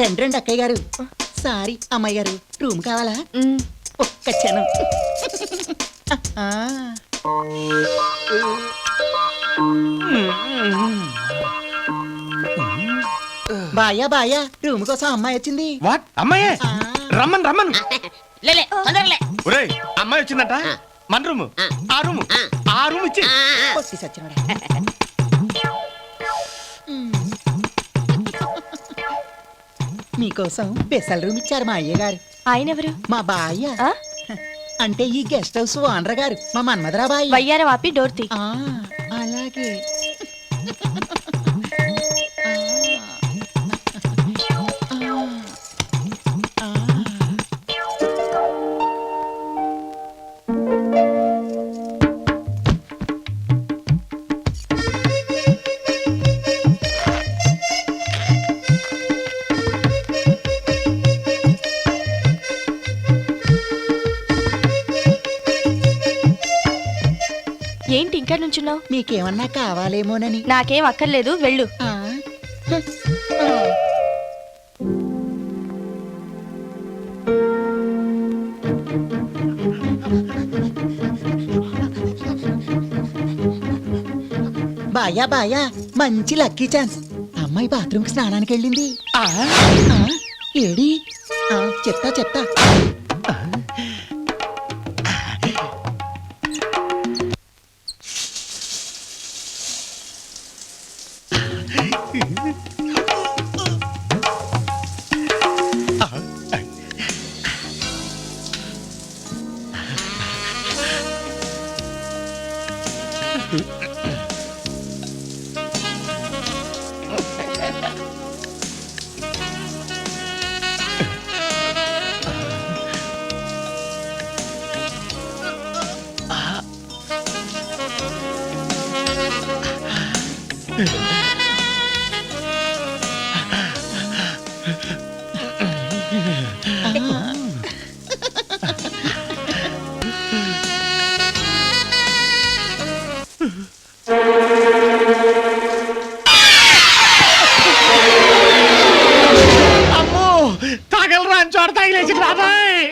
రండి రండి అక్కయ్య గారు. సారీ అమ్మాయి గారు, రూమ్ కావాలా? ఒక్క క్షణం. బాయా బాయా, రూమ్ కోసం అమ్మాయి వచ్చింది. వాట్ అమ్మాయే? రమ్మన్ రమ్మన్. లేలే తొందరలే. ఒరేయ్ అమ్మాయి వచ్చిందట. మన రూమ్ ఆ రూమ్ ఇచ్చి. పొట్టి సచ్చినోడా. మీకోసం స్పెషల్ రూమ్ ఇచ్చారు మా అయ్య గారు. ఆయన ఎవరు? మా బాయ్య. అంటే ఈ గెస్ట్ హౌస్ ఓనర్ గారు, మా మన్మధరా బాయ్. వయ్యార వాపి డోర్ తీ. అలాగే. ఏంటి ఇంకా నుంచున్నావు? మీకేమన్నా కావాలేమోనని. నాకేం అక్కర్లేదు, వెళ్ళు. బాయా బాయా, మంచి లక్కీ ఛాన్స్. అమ్మాయి బాత్రూమ్ కి స్నానానికి వెళ్ళింది. ఏడి? చెప్తా చెప్తా.